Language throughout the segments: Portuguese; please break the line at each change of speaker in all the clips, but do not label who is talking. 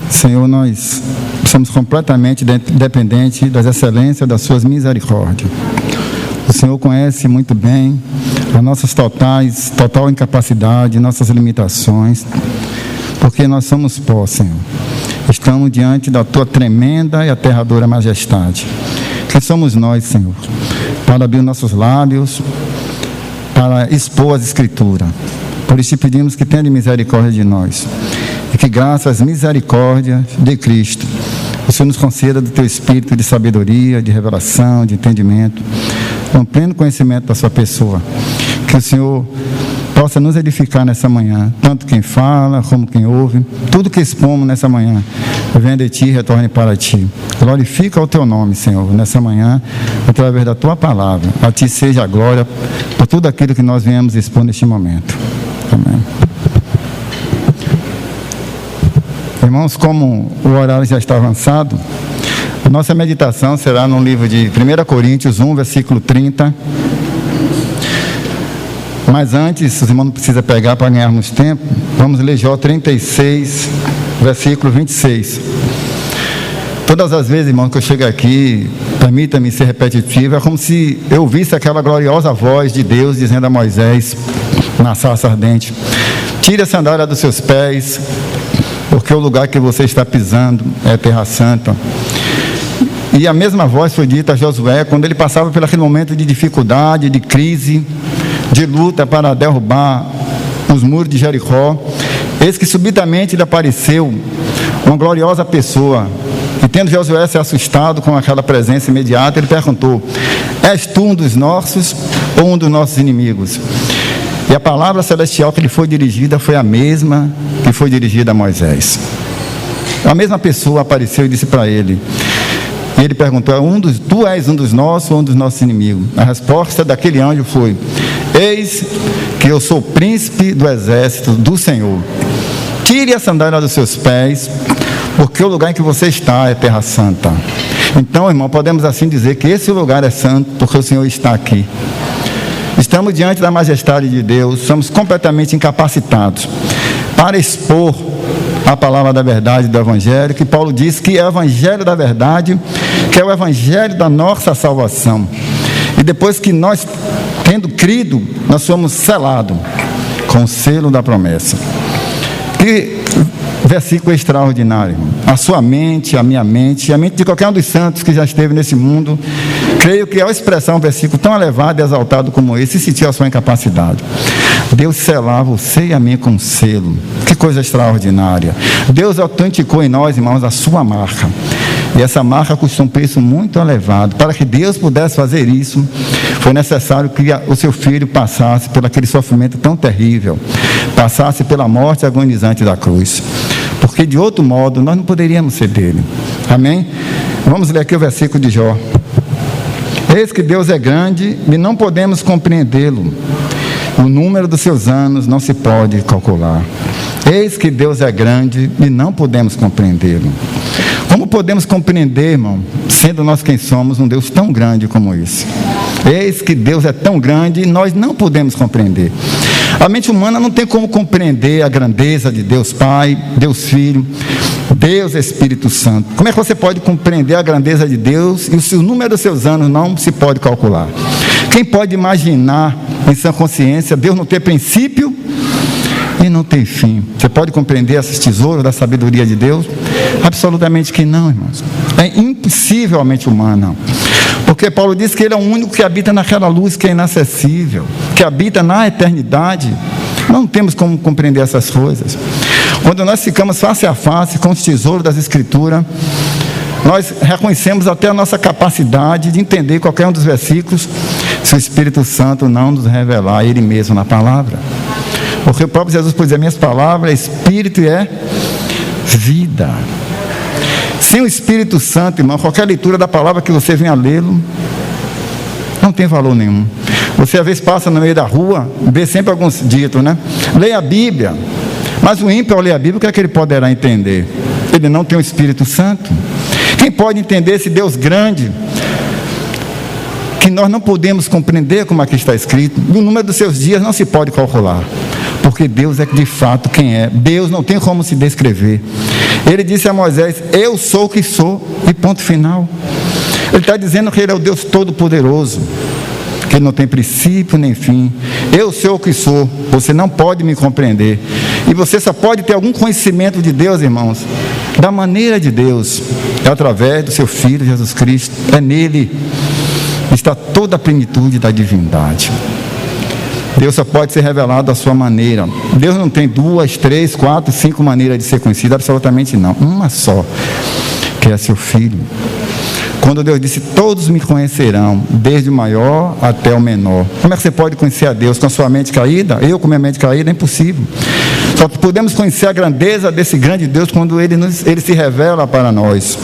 Senhor, nós somos completamente dependentes das excelências das suas misericórdias. O Senhor conhece muito bem as nossas total incapacidade, nossas limitações, porque nós somos pó, Senhor. Estamos diante da tua tremenda e aterradora majestade. Quem somos nós, Senhor, para abrir nossos lábios, para expor as Escrituras? Por isso te pedimos que tenha misericórdia de nós, e que graças às misericórdias de Cristo, o Senhor nos conceda do teu espírito de sabedoria, de revelação, de entendimento, com pleno conhecimento da sua pessoa. Que o Senhor possa nos edificar nessa manhã, tanto quem fala como quem ouve. Tudo que expomos nessa manhã venha de ti e retorne para ti. Glorifica o teu nome, Senhor, nessa manhã, através da tua palavra. A ti seja a glória por tudo aquilo que nós viemos expor neste momento. Amém. Irmãos, como o horário já está avançado, a nossa meditação será no livro de 1 Coríntios 1, versículo 30. Mas antes, os irmãos não precisam pegar para ganharmos tempo, vamos ler Jó 36, versículo 26. Todas as vezes, irmão, que eu chego aqui, permita-me ser repetitivo, é como se eu ouvisse aquela gloriosa voz de Deus dizendo a Moisés, na sarça ardente: tire a sandália dos seus pés, porque o lugar que você está pisando é terra santa. E a mesma voz foi dita a Josué quando ele passava por aquele momento de dificuldade, de crise, de luta para derrubar os muros de Jericó. Eis que subitamente lhe apareceu uma gloriosa pessoa, e tendo Josué se assustado com aquela presença imediata, ele perguntou: és tu um dos nossos ou um dos nossos inimigos? E a palavra celestial que lhe foi dirigida foi a mesma que foi dirigida a Moisés. A mesma pessoa apareceu e disse para ele, e ele perguntou: tu és um dos nossos ou um dos nossos inimigos? A resposta daquele anjo foi: eis que eu sou o príncipe do exército do Senhor. Tire a sandália dos seus pés, porque o lugar em que você está é terra santa. Então, irmão, podemos assim dizer que esse lugar é santo, porque o Senhor está aqui. Estamos diante da majestade de Deus, somos completamente incapacitados para expor a palavra da verdade do Evangelho, que Paulo diz que é o Evangelho da verdade, que é o Evangelho da nossa salvação. E depois que nós, tendo crido, nós somos selados com o selo da promessa. Que versículo extraordinário, irmão. A sua mente, a minha mente, a mente de qualquer um dos santos que já esteve nesse mundo, creio que ao expressar um versículo tão elevado e exaltado como esse, sentiu a sua incapacidade. Deus selava você e a mim com um selo. Que coisa extraordinária. Deus autenticou em nós, irmãos, a sua marca. E essa marca custou um preço muito elevado. Para que Deus pudesse fazer isso, foi necessário que o seu filho passasse por aquele sofrimento tão terrível, passasse pela morte agonizante da cruz, porque de outro modo nós não poderíamos ser dele. Amém? Vamos ler aqui o versículo de Jó. Eis que Deus é grande e não podemos compreendê-lo, o número dos seus anos não se pode calcular. Eis que Deus é grande e não podemos compreendê-lo. Como podemos compreender, irmão, sendo nós quem somos, um Deus tão grande como esse? Eis que Deus é tão grande e nós não podemos compreender. A mente humana não tem como compreender a grandeza de Deus Pai, Deus Filho, Deus Espírito Santo. Como é que você pode compreender a grandeza de Deus e o número dos seus anos não se pode calcular? Quem pode imaginar em sua consciência Deus não ter princípio e não tem fim? Você pode compreender esses tesouros da sabedoria de Deus? Absolutamente que não, irmãos. É impossível a mente humana. Porque Paulo diz que ele é o único que habita naquela luz que é inacessível, que habita na eternidade. Não temos como compreender essas coisas. Quando nós ficamos face a face com os tesouros das Escrituras, nós reconhecemos até a nossa capacidade de entender qualquer um dos versículos, se o Espírito Santo não nos revelar Ele mesmo na palavra. Porque o próprio Jesus pode dizer: minhas palavras é Espírito e é vida. Sem o Espírito Santo, irmão, qualquer leitura da palavra que você venha lê-lo, não tem valor nenhum. Você às vezes passa no meio da rua, vê sempre alguns ditos, né? Leia a Bíblia. Mas o ímpio, ao ler a Bíblia, o que é que ele poderá entender? Ele não tem o Espírito Santo. Quem pode entender esse Deus grande, que nós não podemos compreender, como aqui está escrito? O número dos seus dias não se pode calcular. porque Deus é de fato quem é. Deus não tem como se descrever. Ele disse a Moisés: eu sou o que sou, e ponto final. Ele está dizendo que Ele é o Deus Todo-Poderoso, que Ele não tem princípio nem fim. Eu sou o que sou, você não pode me compreender. E você só pode ter algum conhecimento de Deus, irmãos, da maneira de Deus, é através do seu Filho Jesus Cristo. É nele está toda a plenitude da divindade. Deus só pode ser revelado à sua maneira. Deus não tem 2, 3, 4, 5 maneiras de ser conhecido, absolutamente não. Uma só, que é seu Filho. Quando Deus disse: todos me conhecerão, desde o maior até o menor. Como é que você pode conhecer a Deus com a sua mente caída? Eu com minha mente caída? É impossível. Só podemos conhecer a grandeza desse grande Deus quando Ele se revela para nós.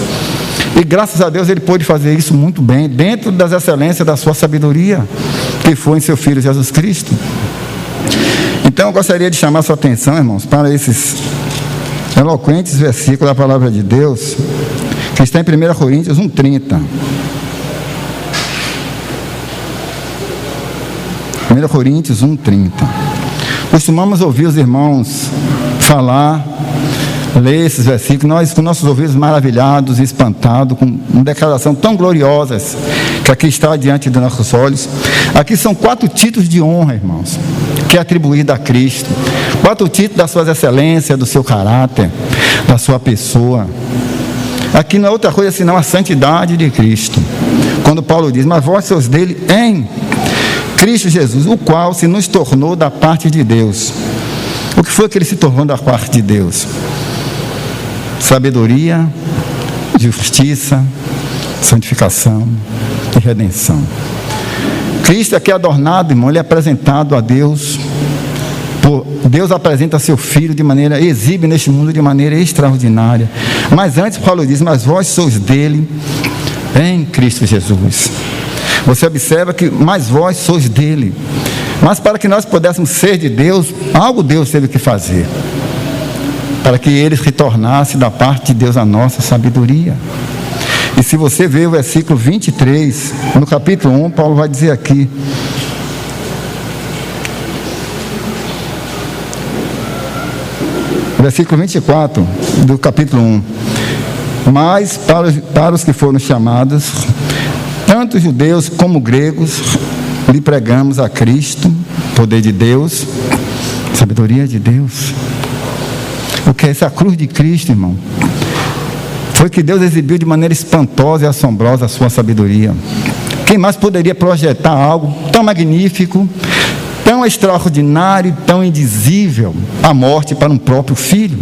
E graças a Deus Ele pôde fazer isso muito bem, dentro das excelências da sua sabedoria, que foi em seu Filho Jesus Cristo. Então eu gostaria de chamar a sua atenção, irmãos, para esses eloquentes versículos da palavra de Deus, que está em 1 Coríntios 1,30. 1 Coríntios 1,30. Costumamos ouvir os irmãos falar, ler esses versículos, nós com nossos ouvidos maravilhados e espantados, com uma declaração tão gloriosas, que aqui está diante dos nossos olhos. Aqui são 4 títulos de honra, irmãos, que é atribuído a Cristo. 4 títulos das suas excelências, do seu caráter, da sua pessoa. Aqui não é outra coisa senão a santidade de Cristo. Quando Paulo diz: mas vós sois dele em Cristo Jesus, o qual se nos tornou da parte de Deus. O que foi que ele se tornou da parte de Deus? Sabedoria, justiça, santificação e redenção. Cristo aqui é adornado, irmão, ele é apresentado a Deus. Deus apresenta seu Filho de maneira, exibe neste mundo de maneira extraordinária. Mas antes Paulo diz: mas vós sois dele em Cristo Jesus. Você observa que mais vós sois dele. Mas para que nós pudéssemos ser de Deus, algo Deus teve que fazer, para que ele retornasse da parte de Deus a nossa sabedoria. E se você ver o versículo 23, no capítulo 1, Paulo vai dizer aqui: versículo 24 do capítulo 1: mas para os que foram chamados, tanto judeus como gregos, lhe pregamos a Cristo, poder de Deus, sabedoria de Deus. O que é essa cruz de Cristo, irmão? Foi que Deus exibiu de maneira espantosa e assombrosa a sua sabedoria. Quem mais poderia projetar algo tão magnífico, tão extraordinário, tão indizível, a morte para um próprio filho?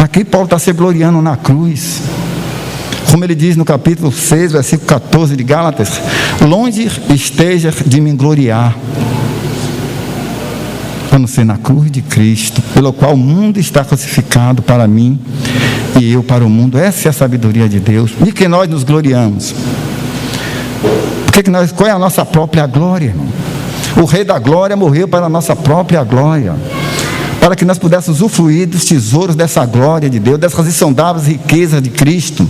Aqui Paulo está se gloriando na cruz. Como ele diz no capítulo 6, versículo 14 de Gálatas: longe esteja de me gloriar, a não ser na cruz de Cristo, pelo qual o mundo está crucificado para mim e eu para o mundo. Essa é a sabedoria de Deus. De que nós nos gloriamos? Qual é a nossa própria glória, irmão? O Rei da Glória morreu para a nossa própria glória, para que nós pudéssemos usufruir dos tesouros dessa glória de Deus, dessas insondáveis riquezas de Cristo.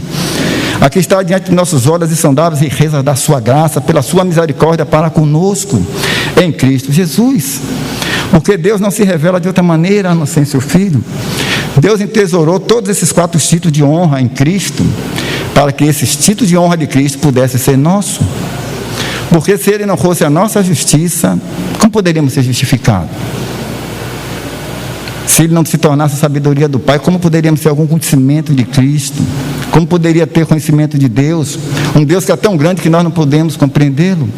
Aqui está diante de nossos olhos as insondáveis riquezas da sua graça, pela sua misericórdia para conosco, em Cristo Jesus. Porque Deus não se revela de outra maneira a não ser em seu Filho. Deus entesourou todos esses 4 títulos de honra em Cristo, para que esses títulos de honra de Cristo pudessem ser nossos. Porque se ele não fosse a nossa justiça, como poderíamos ser justificados? Se ele não se tornasse a sabedoria do Pai, como poderíamos ter algum conhecimento de Cristo? Como poderia ter conhecimento de Deus? Um Deus que é tão grande que nós não podemos compreendê-lo.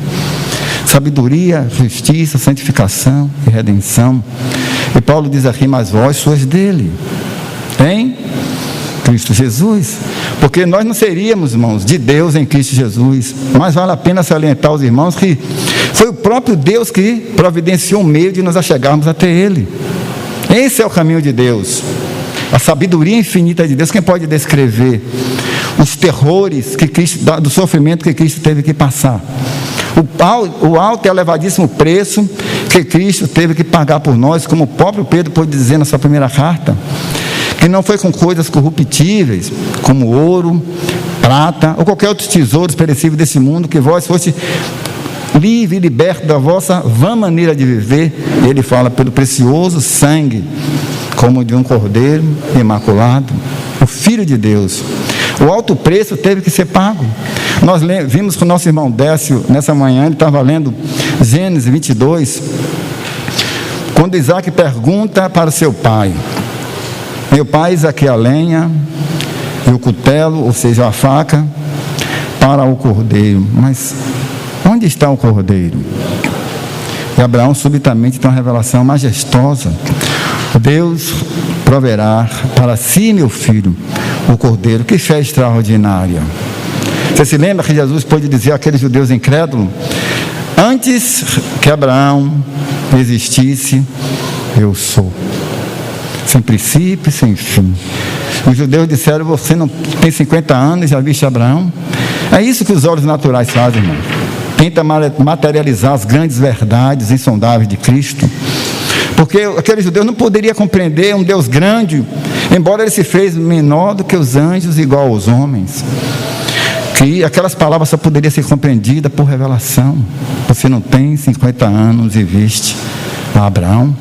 Sabedoria, justiça, santificação e redenção. E Paulo diz aqui: mas vós sois dele, em Cristo Jesus. Porque nós não seríamos, irmãos, de Deus em Cristo Jesus. Mas vale a pena salientar aos irmãos que foi o próprio Deus que providenciou um meio de nos achegarmos até Ele. Esse é o caminho de Deus, a sabedoria infinita de Deus. Quem pode descrever os terrores que Cristo, do sofrimento que Cristo teve que passar, o alto e elevadíssimo preço que Cristo teve que pagar por nós, como o próprio Pedro pôde dizer na sua primeira carta, que não foi com coisas corruptíveis, como ouro, prata, ou qualquer outro tesouro perecível desse mundo, que vós foste livre e liberto da vossa vã maneira de viver. Ele fala pelo precioso sangue, como de um cordeiro imaculado, o Filho de Deus. O alto preço teve que ser pago. Nós vimos com o nosso irmão Décio, nessa manhã, ele estava lendo Gênesis 22, quando Isaac pergunta para o seu pai: meu pai, Isaque a lenha e o cutelo, ou seja, a faca, para o cordeiro. Mas onde está o cordeiro? E Abraão subitamente tem uma revelação majestosa: Deus proverá para si, meu filho, o cordeiro. Que fé extraordinária! Você se lembra que Jesus pôde dizer àqueles judeus incrédulos: antes que Abraão existisse, eu sou, sem princípio, sem fim. Os judeus disseram: você não tem 50 anos e já viste Abraão? É isso que os olhos naturais fazem, irmão. Tenta materializar as grandes verdades insondáveis de Cristo, porque aqueles judeus não poderiam compreender um Deus grande, embora ele se fez menor do que os anjos, igual aos homens. Que aquelas palavras só poderiam ser compreendidas por revelação. Você não tem 50 anos e viste a Abraão?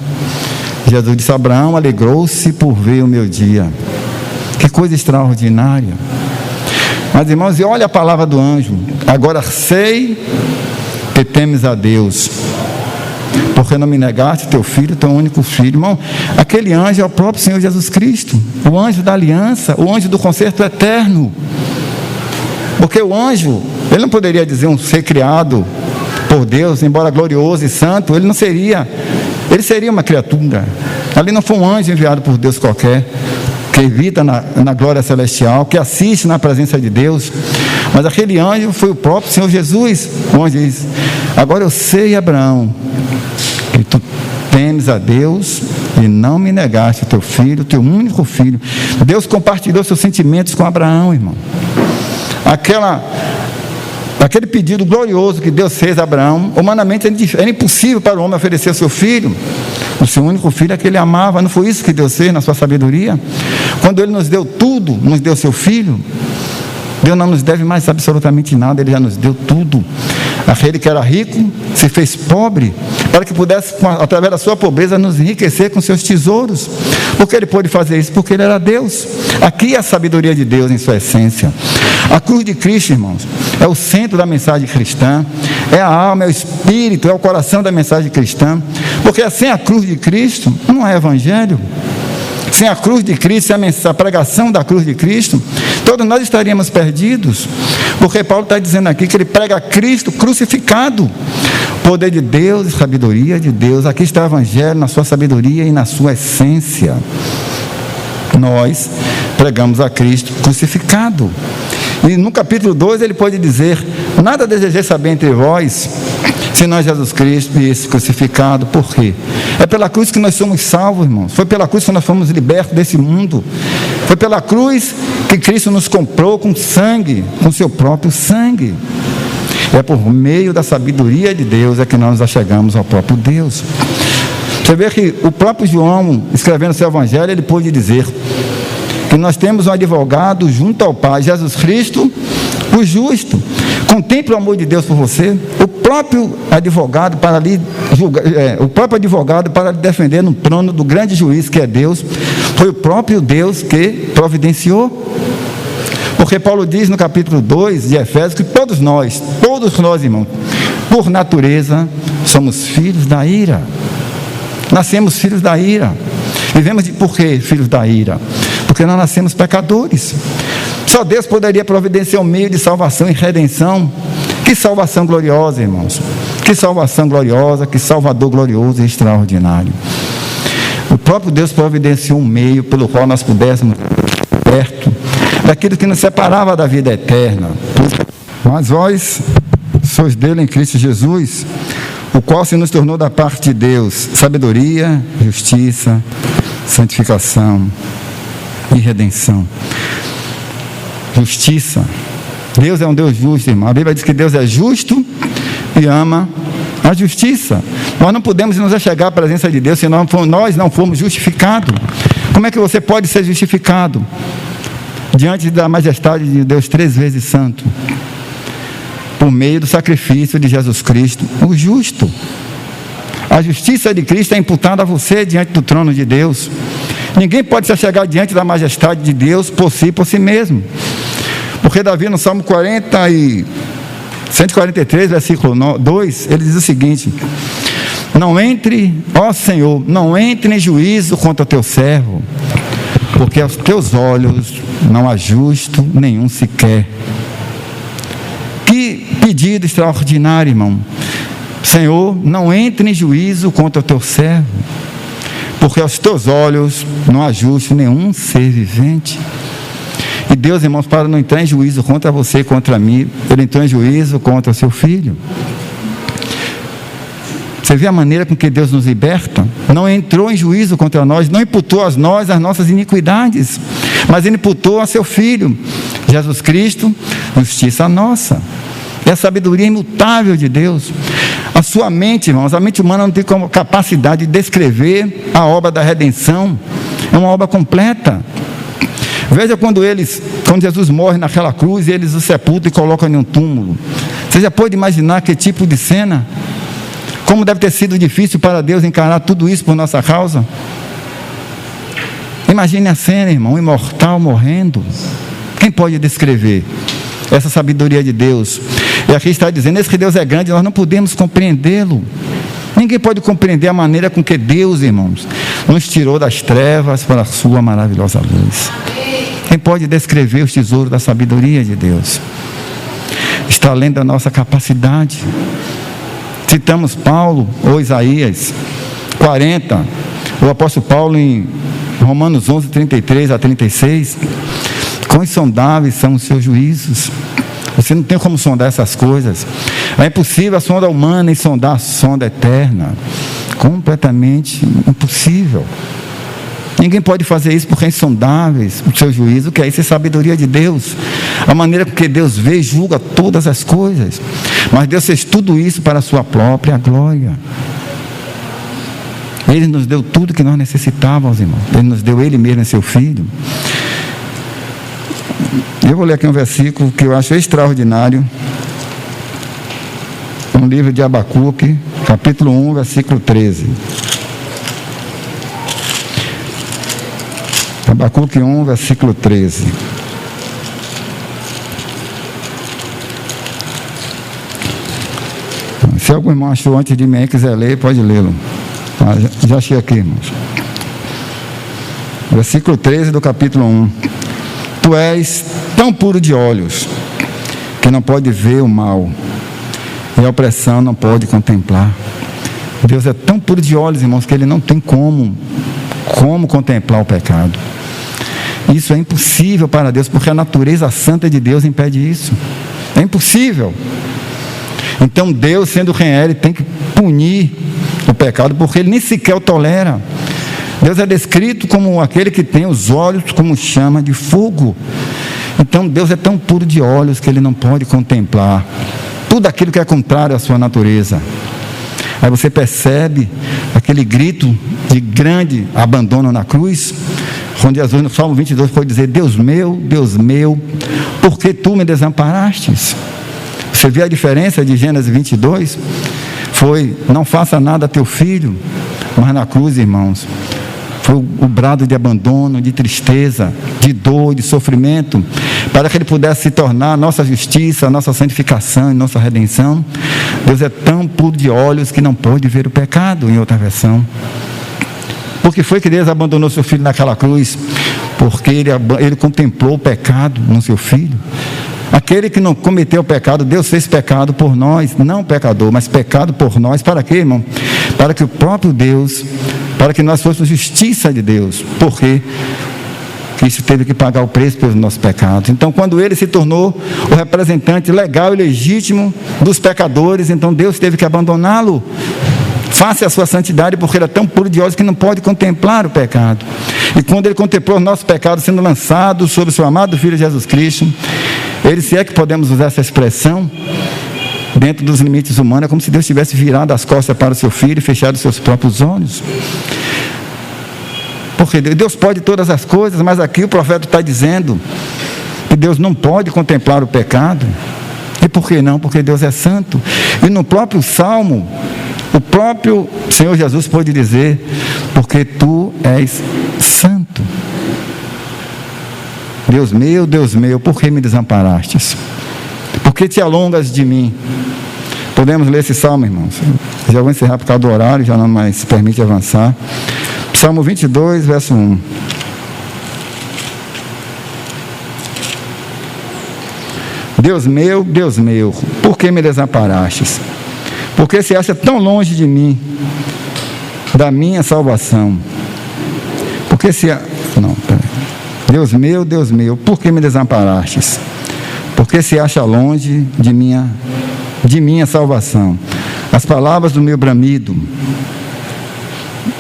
Jesus disse: Abraão alegrou-se por ver o meu dia. Que coisa extraordinária. Mas, irmãos, e olha a palavra do anjo: agora sei que temes a Deus, porque não me negaste teu filho, teu único filho. Irmão, aquele anjo é o próprio Senhor Jesus Cristo, o anjo da aliança, o anjo do concerto eterno. Porque o anjo, ele não poderia dizer um ser criado por Deus, embora glorioso e santo, ele seria uma criatura. Ali não foi um anjo enviado por Deus qualquer, que evita na glória celestial, que assiste na presença de Deus. Mas aquele anjo foi o próprio Senhor Jesus. O anjo diz: agora eu sei, Abraão, que tu temes a Deus e não me negaste o teu filho, teu único filho. Deus compartilhou seus sentimentos com Abraão, irmão. Aquele pedido glorioso que Deus fez a Abraão, humanamente era impossível para o homem oferecer o seu filho, o seu único filho, que ele amava. Não foi isso que Deus fez na sua sabedoria? Quando ele nos deu tudo, nos deu seu filho. Deus não nos deve mais absolutamente nada, ele já nos deu tudo. Aquele que era rico se fez pobre, para que pudesse, através da sua pobreza, nos enriquecer com seus tesouros. Por que ele pôde fazer isso? Porque ele era Deus. Aqui é a sabedoria de Deus em sua essência. A cruz de Cristo, irmãos, é o centro da mensagem cristã, é a alma, é o espírito, é o coração da mensagem cristã. Porque sem a cruz de Cristo não é evangelho. Sem a cruz de Cristo, sem a pregação da cruz de Cristo, todos nós estaríamos perdidos. Porque Paulo está dizendo aqui que ele prega Cristo crucificado. Poder de Deus e sabedoria de Deus. Aqui está o evangelho na sua sabedoria e na sua essência. Nós pregamos a Cristo crucificado. E no capítulo 2 ele pode dizer: nada desejei saber entre vós, senão Jesus Cristo e esse crucificado. Por quê? É pela cruz que nós somos salvos, irmãos. Foi pela cruz que nós fomos libertos desse mundo. Foi pela cruz que Cristo nos comprou com sangue, com seu próprio sangue. É por meio da sabedoria de Deus é que nós nos achegamos ao próprio Deus. Você vê que o próprio João, escrevendo seu evangelho, ele pôde dizer que nós temos um advogado junto ao Pai, Jesus Cristo, o justo. Contemple o amor de Deus por você. O próprio advogado para lhe julgar, o próprio advogado para lhe defender no trono do grande juiz que é Deus, foi o próprio Deus que providenciou. Porque Paulo diz no capítulo 2 de Efésios que todos nós, irmãos, por natureza, somos filhos da ira. Nascemos filhos da ira. Vivemos por quê filhos da ira? Porque nós nascemos pecadores. Só Deus poderia providenciar um meio de salvação e redenção. Que salvação gloriosa, irmãos. Que salvação gloriosa, que Salvador glorioso e extraordinário. O próprio Deus providenciou um meio pelo qual nós pudéssemos perto daquilo que nos separava da vida eterna. Mas vós sois dele em Cristo Jesus, o qual se nos tornou da parte de Deus sabedoria, justiça, santificação e redenção. Justiça. Deus é um Deus justo, irmão. A Bíblia diz que Deus é justo e ama a justiça. Nós não podemos nos achegar à presença de Deus se nós não formos justificados. Como é que você pode ser justificado diante da majestade de Deus 3 vezes santo? por meio do sacrifício de Jesus Cristo, o justo. A justiça de Cristo é imputada a você diante do trono de Deus. Ninguém pode se chegar diante da majestade de Deus por si mesmo. Porque Davi, no Salmo 143, versículo 2, ele diz o seguinte: não entre, ó Senhor, não entre em juízo contra o teu servo, porque aos teus olhos não há justo nenhum sequer. Que pedido extraordinário, irmão. Senhor, não entre em juízo contra o teu servo, porque aos teus olhos não há justo nenhum ser vivente. E Deus, irmãos, para não entrar em juízo contra você e contra mim, Ele entrou em juízo contra o seu filho. Você vê a maneira com que Deus nos liberta? Não entrou em juízo contra nós, não imputou a nós as nossas iniquidades, mas Ele imputou a seu Filho, Jesus Cristo, justiça nossa. É a sabedoria imutável de Deus. A sua mente, irmãos, a mente humana não tem como capacidade de descrever a obra da redenção. É uma obra completa. Veja quando Jesus morre naquela cruz e eles o sepultam e colocam em um túmulo. Você já pode imaginar que tipo de cena? Como deve ter sido difícil para Deus encarar tudo isso por nossa causa? Imagine a cena, irmão, um imortal morrendo. Quem pode descrever essa sabedoria de Deus? E aqui está dizendo, esse que Deus é grande, nós não podemos compreendê-lo. Ninguém pode compreender a maneira com que Deus, irmãos, nos tirou das trevas para a sua maravilhosa luz. Quem pode descrever os tesouros da sabedoria de Deus? Está além da nossa capacidade. Citamos Paulo ou Isaías 40, o apóstolo Paulo em Romanos 11, 33 a 36. Quão insondáveis são os seus juízos. Você não tem como sondar essas coisas. É impossível a sonda humana e sondar a sonda eterna. Completamente impossível. Ninguém pode fazer isso porque é insondáveis o seu juízo, que é isso, é sabedoria de Deus. A maneira com que Deus vê e julga todas as coisas. Mas Deus fez tudo isso para a sua própria glória. Ele nos deu tudo que nós necessitávamos, irmão. Ele nos deu Ele mesmo, seu Filho. Eu vou ler aqui um versículo que eu acho extraordinário. No livro de Abacuque, capítulo 1, versículo 13. Abacuque 1, versículo 13. Se algum irmão achou antes de mim e quiser ler, pode lê-lo. Já achei aqui, irmãos. Versículo 13 do capítulo 1. Tu és tão puro de olhos, que não pode ver o mal, e a opressão não pode contemplar. Deus é tão puro de olhos, irmãos, que Ele não tem como contemplar o pecado. Isso é impossível para Deus, porque a natureza santa de Deus impede isso. É impossível. Então Deus, sendo quem é, Ele tem que punir o pecado, porque Ele nem sequer o tolera. Deus é descrito como aquele que tem os olhos como chama de fogo. Então Deus é tão puro de olhos que Ele não pode contemplar tudo aquilo que é contrário à sua natureza. Aí você percebe aquele grito de grande abandono na cruz, onde Jesus no Salmo 22 pode dizer: Deus meu, por que tu me desamparastes? Você vê a diferença de Gênesis 22? Foi, não faça nada a teu filho, mas na cruz, irmãos, foi o brado de abandono, de tristeza, de dor, de sofrimento, para que Ele pudesse se tornar a nossa justiça, a nossa santificação e nossa redenção. Deus é tão puro de olhos que não pode ver o pecado, em outra versão. Por que foi que Deus abandonou seu filho naquela cruz? Porque ele contemplou o pecado no seu filho. Aquele que não cometeu o pecado, Deus fez pecado por nós, não pecador, mas pecado por nós. Para quê, irmão? Para que o próprio Deus, para que nós fôssemos justiça de Deus. Por quê? Cristo teve que pagar o preço pelos nossos pecados. Então, quando Ele se tornou o representante legal e legítimo dos pecadores, então Deus teve que abandoná-lo face à sua santidade, porque Ele é tão puro de olhos que não pode contemplar o pecado. E quando Ele contemplou os nossos pecados sendo lançados sobre o seu amado Filho Jesus Cristo, Ele, se é que podemos usar essa expressão, dentro dos limites humanos, é como se Deus tivesse virado as costas para o seu filho e fechado os seus próprios olhos. Porque Deus pode todas as coisas, mas aqui o profeta está dizendo que Deus não pode contemplar o pecado. E por que não? Porque Deus é santo. E no próprio Salmo, o próprio Senhor Jesus pôde dizer: porque tu és santo. Deus meu, por que me desamparastes? Por que te alongas de mim? Podemos ler esse salmo, irmãos? Já vou encerrar por causa do horário, já não mais permite avançar. Salmo 22, verso 1. Deus meu, por que me desamparastes? Por que se acha tão longe de mim, da minha salvação? Por que se... Não, peraí. Deus meu, por que me desamparastes? Por que se acha longe de minha salvação? As palavras do meu bramido.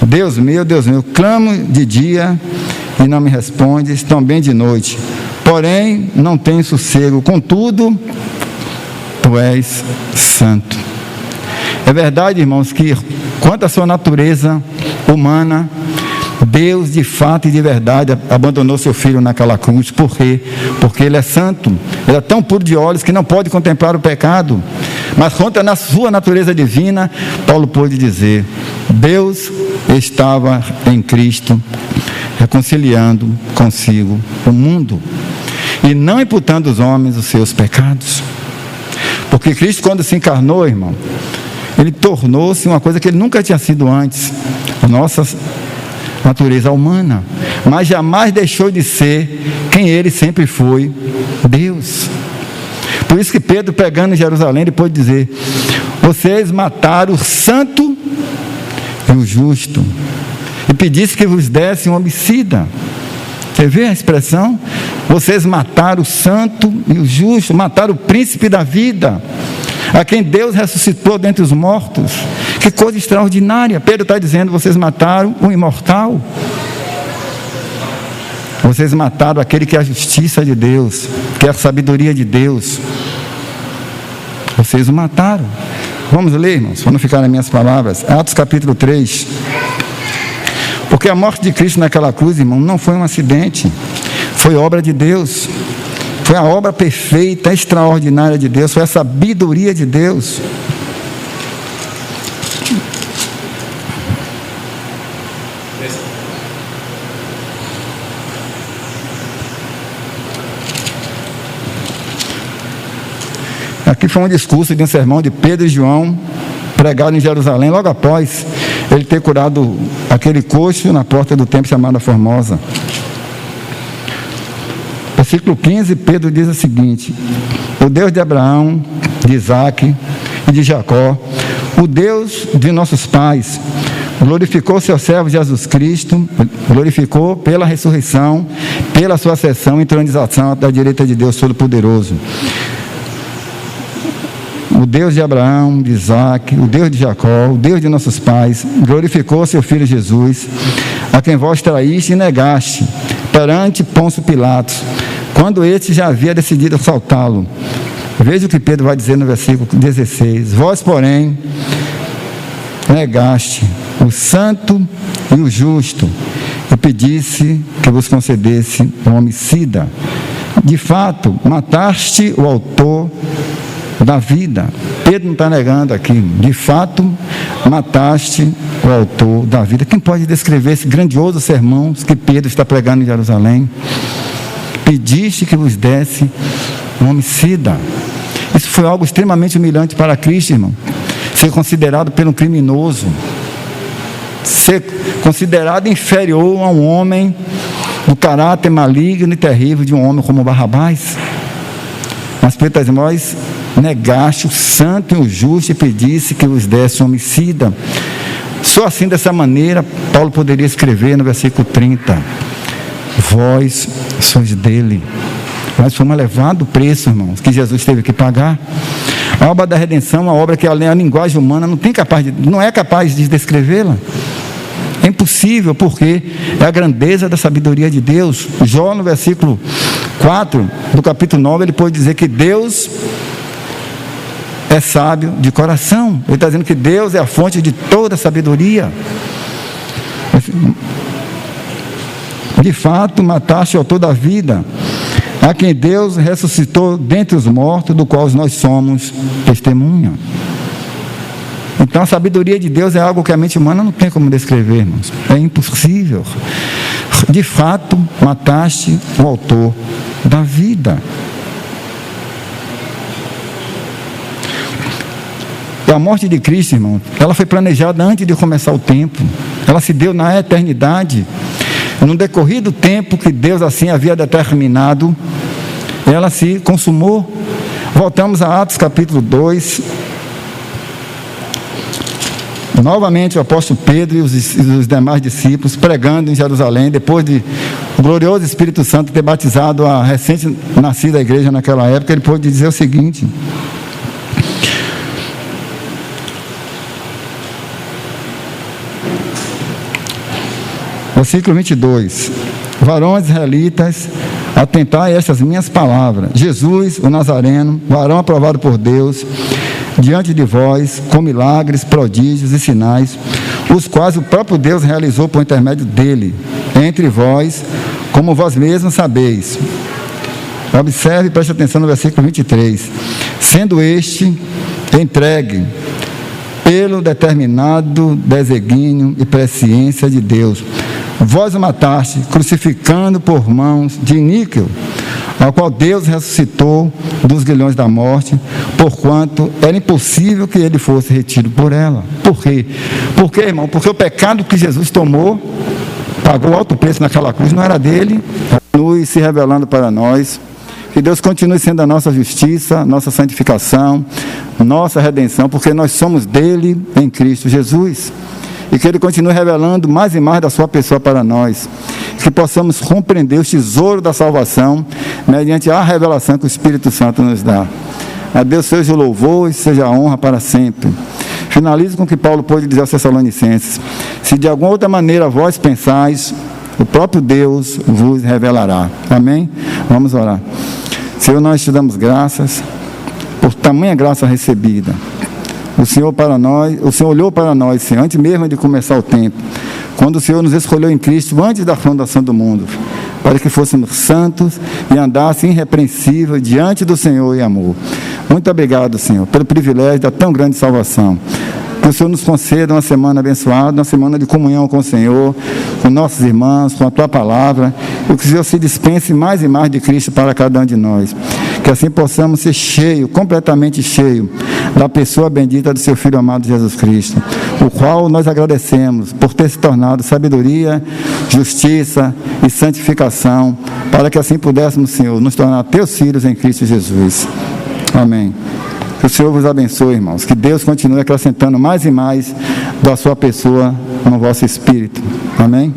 Deus meu, clamo de dia e não me respondes, também de noite. Porém, não tenho sossego, contudo, tu és santo. É verdade, irmãos, que quanto à sua natureza humana, Deus, de fato e de verdade, abandonou seu Filho naquela cruz. Por quê? Porque Ele é santo. Ele é tão puro de olhos que não pode contemplar o pecado. Mas quanto à sua natureza divina, Paulo pôde dizer: Deus estava em Cristo, reconciliando consigo o mundo, e não imputando aos homens os seus pecados. Porque Cristo, quando se encarnou, irmão, Ele tornou-se uma coisa que Ele nunca tinha sido antes. A nossa natureza humana, mas jamais deixou de ser quem Ele sempre foi: Deus. Por isso que Pedro, pregando em Jerusalém, ele pôde dizer: vocês mataram o santo e o justo, e pedisse que vos desse um homicida. Você vê a expressão? Vocês mataram o santo e o justo, mataram o príncipe da vida, a quem Deus ressuscitou dentre os mortos. Que coisa extraordinária. Pedro está dizendo: vocês mataram o imortal. Vocês mataram aquele que é a justiça de Deus, que é a sabedoria de Deus. Vocês o mataram. Vamos ler, irmãos, para não ficar nas minhas palavras. Atos capítulo 3. Porque a morte de Cristo naquela cruz, irmão, não foi um acidente. Foi obra de Deus. Foi a obra perfeita, extraordinária de Deus. Foi a sabedoria de Deus. Aqui foi um discurso de um sermão de Pedro e João, pregado em Jerusalém, logo após ele ter curado aquele coxo na porta do templo chamada Formosa. Versículo 15, Pedro diz o seguinte: o Deus de Abraão, de Isaque e de Jacó, o Deus de nossos pais, glorificou seu servo Jesus Cristo, glorificou pela ressurreição, pela sua ascensão e entronização da direita de Deus Todo-Poderoso. O Deus de Abraão, de Isaque, o Deus de Jacó, o Deus de nossos pais, glorificou seu Filho Jesus, a quem vós traíste e negaste perante Pôncio Pilatos, quando este já havia decidido assaltá-lo. Veja o que Pedro vai dizer no versículo 16: vós, porém, negaste o santo e o justo, e pedisse que vos concedesse um homicida. De fato, mataste o autor da vida. Pedro não está negando aqui. De fato, mataste o autor da vida. Quem pode descrever esse grandioso sermão que Pedro está pregando em Jerusalém? Pediste que vos desse um homicida. Isso foi algo extremamente humilhante para Cristo, irmão. Ser considerado pelo criminoso, ser considerado inferior a um homem do caráter maligno e terrível de um homem como Barrabás. Mas Pedro está dizendo: nós negaste o santo e o justo e pedisse que vos desse um homicida. Só assim, dessa maneira, Paulo poderia escrever no versículo 30: vós sois dele. Mas foi um elevado preço, irmãos, que Jesus teve que pagar. A obra da redenção é uma obra que a linguagem humana não é capaz de descrevê-la. É impossível, porque é a grandeza da sabedoria de Deus. Jó, no versículo 4 do capítulo 9, ele pode dizer que Deus é sábio de coração. Ele está dizendo que Deus é a fonte de toda a sabedoria. De fato, mataste o autor da vida, a quem Deus ressuscitou dentre os mortos, do qual nós somos testemunha. Então a sabedoria de Deus é algo que a mente humana não tem como descrever, irmãos. É impossível. De fato, mataste o autor da vida. E a morte de Cristo, irmão, ela foi planejada antes de começar o tempo. Ela se deu na eternidade. No decorrer do tempo que Deus assim havia determinado, ela se consumou. Voltamos a Atos capítulo 2. Novamente o apóstolo Pedro e os demais discípulos pregando em Jerusalém, depois de o glorioso Espírito Santo ter batizado a recente-nascida igreja naquela época, ele pôde dizer o seguinte: versículo 22, varões israelitas, atentai a estas minhas palavras. Jesus, o Nazareno, varão aprovado por Deus, diante de vós, com milagres, prodígios e sinais, os quais o próprio Deus realizou por intermédio dele, entre vós, como vós mesmos sabeis. Observe e preste atenção no versículo 23. Sendo este entregue pelo determinado desígnio e presciência de Deus, vós o mataste, crucificando por mãos de níquel, ao qual Deus ressuscitou dos grilhões da morte, porquanto era impossível que ele fosse retido por ela. Por quê? Porque, irmão, porque o pecado que Jesus tomou, pagou alto preço naquela cruz, não era dele. Continue se revelando para nós, que Deus continue sendo a nossa justiça, nossa santificação, nossa redenção, porque nós somos dele em Cristo Jesus. E que Ele continue revelando mais e mais da sua pessoa para nós, que possamos compreender o tesouro da salvação, mediante a revelação que o Espírito Santo nos dá. A Deus seja o louvor e seja a honra para sempre. Finalizo com o que Paulo pôde dizer aos Tessalonicenses: se de alguma outra maneira vós pensais, o próprio Deus vos revelará. Amém? Vamos orar. Senhor, nós te damos graças por tamanha graça recebida. O Senhor olhou para nós, Senhor, antes mesmo de começar o tempo, quando o Senhor nos escolheu em Cristo, antes da fundação do mundo, para que fôssemos santos e andassem irrepreensível diante do Senhor em amor. Muito obrigado, Senhor, pelo privilégio da tão grande salvação. Que o Senhor nos conceda uma semana abençoada, uma semana de comunhão com o Senhor, com nossos irmãos, com a Tua Palavra, e que o Senhor se dispense mais e mais de Cristo para cada um de nós. Que assim possamos ser cheios, completamente cheios, da pessoa bendita do Seu Filho amado Jesus Cristo, o qual nós agradecemos por ter se tornado sabedoria, justiça e santificação, para que assim pudéssemos, Senhor, nos tornar Teus filhos em Cristo Jesus. Amém. Que o Senhor vos abençoe, irmãos. Que Deus continue acrescentando mais e mais da sua pessoa no vosso espírito. Amém?